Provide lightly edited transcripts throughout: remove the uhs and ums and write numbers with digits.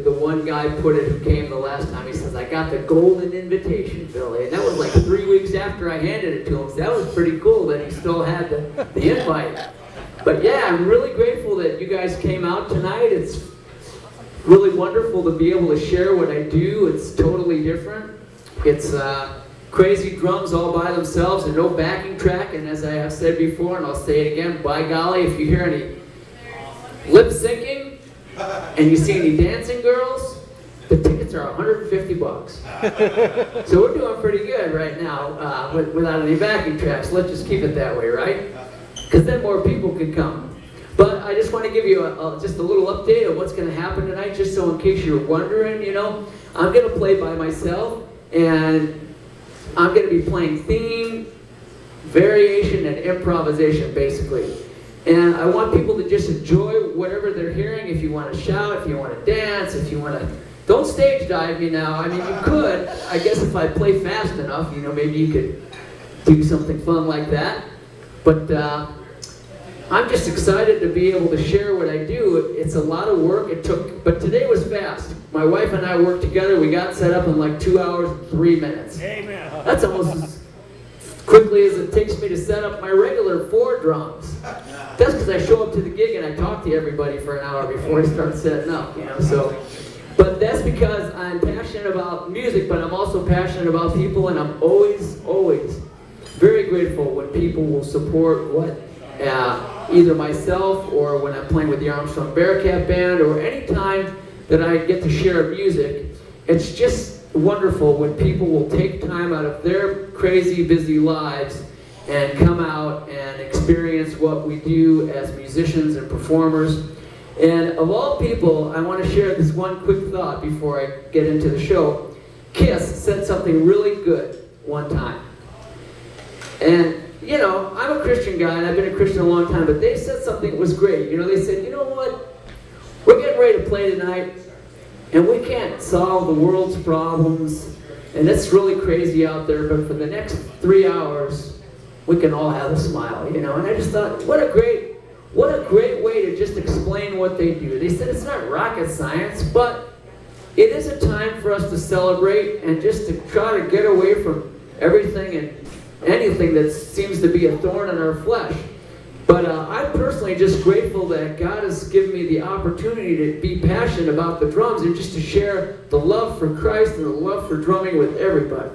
the one guy put it who came the last time. He says, "I got the golden invitation, Billy," and that was like 3 weeks after I handed it to him. So that was pretty cool that he still had the invite. But yeah, I'm really grateful that you guys came out tonight. It's really wonderful to be able to share what I do. It's totally different. It's crazy drums all by themselves and no backing track. And as I have said before, and I'll say it again, by golly, if you hear any lip syncing and you see any dancing girls, the tickets are $150. So we're doing pretty good right now without any backing tracks. Let's just keep it that way, right? Because then more people can come. But I just want to give you just a little update of what's going to happen tonight, just so in case you're wondering, you know, I'm going to play by myself, and I'm going to be playing theme, variation, and improvisation, basically. And I want people to just enjoy whatever they're hearing. If you want to shout, if you want to dance, if you want to... Don't stage dive me now. I mean, you could. I guess if I play fast enough, you know, maybe you could do something fun like that. But I'm just excited to be able to share what I do. It's a lot of work. But today was fast. My wife and I worked together. We got set up in like 2 hours and 3 minutes. Amen. That's almost as quickly as it takes me to set up my regular 4 drums. That's because I show up to the gig and I talk to everybody for an hour before I start setting up, you know. So, but that's because I'm passionate about music, but I'm also passionate about people, and I'm always, always very grateful when people will support what either myself or when I'm playing with the Armstrong Bearcat Band, or any time that I get to share music. It's just wonderful when people will take time out of their crazy busy lives and come out and experience what we do as musicians and performers. And of all people, I want to share this one quick thought before I get into the show. Kiss said something really good one time. And, you know, I'm a Christian guy, and I've been a Christian a long time, but they said something that was great. You know, they said, you know what? We're getting ready to play tonight, and we can't solve the world's problems, and it's really crazy out there, but for the next 3 hours, we can all have a smile, you know. And I just thought, what a great way to just explain what they do. They said it's not rocket science, but it is a time for us to celebrate and just to try to get away from everything and anything that seems to be a thorn in our flesh. But I'm personally just grateful that God has given me the opportunity to be passionate about the drums and just to share the love for Christ and the love for drumming with everybody.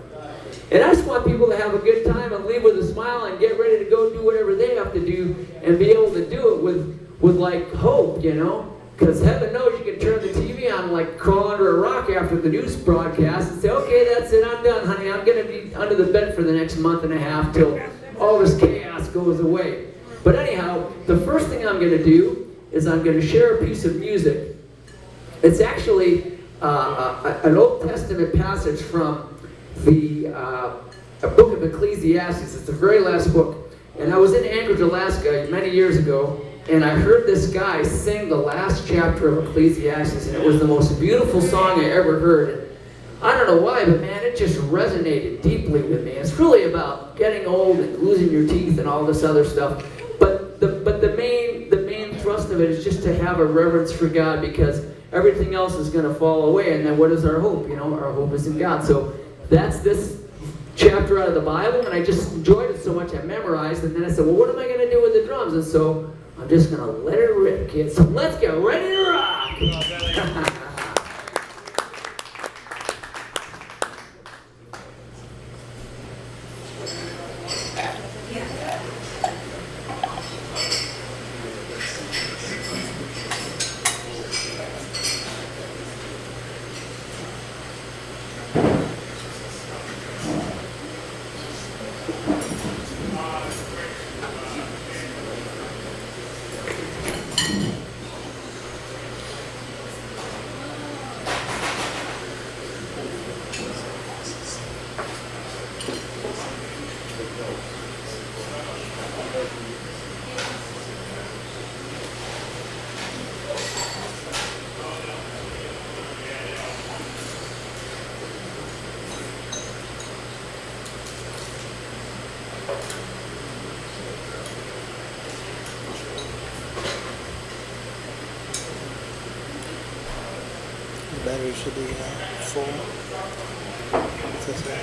And I just want people to have a good time and leave with a smile and get ready to go do whatever they have to do and be able to do it with like hope, you know? Because heaven knows you can turn the TV on, like crawl under a rock after the news broadcast and say, okay, that's it, I'm done, honey. I'm going to be under the bed for the next month and a half till all this chaos goes away. But anyhow, the first thing I'm going to do is I'm going to share a piece of music. It's actually an Old Testament passage from a book of Ecclesiastes. It's the very last book. And I was in Anchorage, Alaska many years ago, and I heard this guy sing the last chapter of Ecclesiastes, and it was the most beautiful song I ever heard. I don't know why, but man, it just resonated deeply with me. It's really about getting old and losing your teeth and all this other stuff. But the main thrust of it is just to have a reverence for God, because everything else is going to fall away. And then what is our hope? You know, our hope is in God. So that's this chapter out of the Bible, and I just enjoyed it so much I memorized. And then I said, well, what am I going to do with the drums? And so I'm just going to let it rip, kids. So let's get ready to rock. battery should be full. What's this say?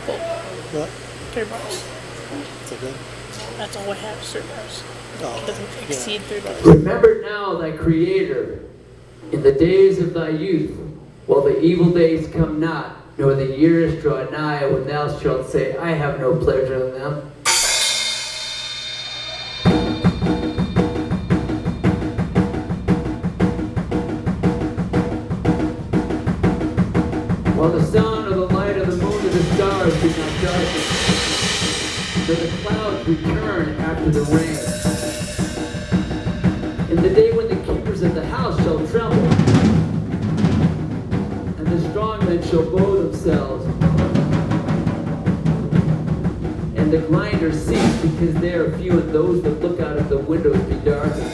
Full. What? 3 bars. Is it good? That's all I have, 3 bars. Oh, It doesn't exceed 3 bars. Remember now thy Creator in the days of thy youth, while the evil days come not, nor the years draw nigh, when thou shalt say, I have no pleasure in them. While the sun or the light of the moon or the stars do not darken, nor the clouds return after the rain. In the day when the keepers of the house shall tremble, and the strong men shall bow themselves, and the grinders cease because they are few, and those that look out of the windows be darkened.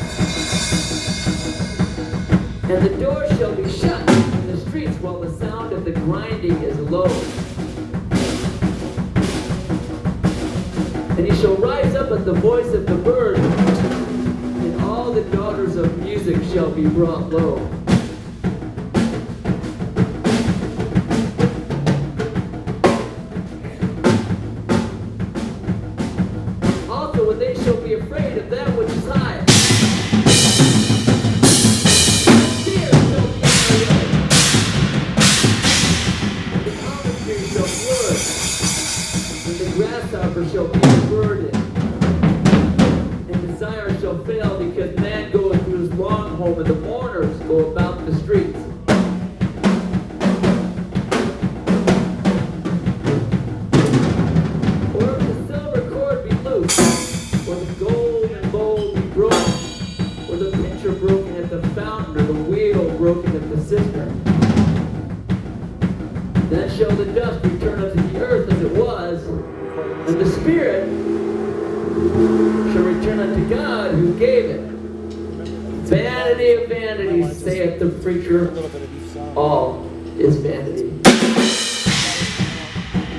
And the doors shall be shut in the streets while the sound of the grinding is low. And he shall rise up at the voice of the bird, and all the daughters of music shall be brought low. Also, when they shall be afraid of that which is high, fear shall be in their way. And the almond tree shall flourish, and the grasshopper shall be a burden, and desire shall fail, because man goeth to his long home, and the mourners go about the streets. Or if the silver cord be loose, or the golden bowl be broken, or the pitcher broken at the fountain, or the wheel broken at the cistern, then shall the dust return unto the earth as it was, and the spirit shall return unto God who gave it. Vanity of vanities, saith the preacher, all is vanity.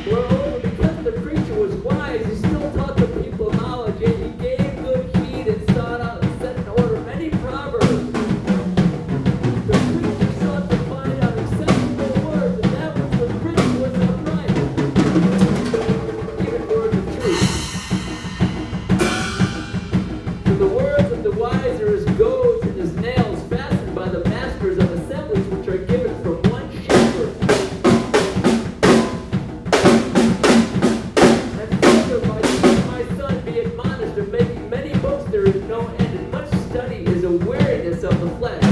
Moreover, because the preacher was wise, he still taught the people knowledge, and he gave good heed and sought out and set in order many proverbs. The preacher sought to find out acceptable words, and that which was written was upright, even words of truth. For the words of the wise are as goads, and as nails fastened by the masters of assemblies, which are given from one shepherd. And further, my son, be admonished of making many books there is no end, and much study is a weariness of the flesh.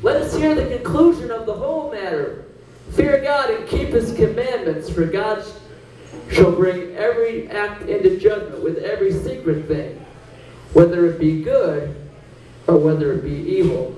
Let us hear the conclusion of the whole matter. Fear God and keep his commandments, for God shall bring every act into judgment with every secret thing, whether it be good or whether it be evil.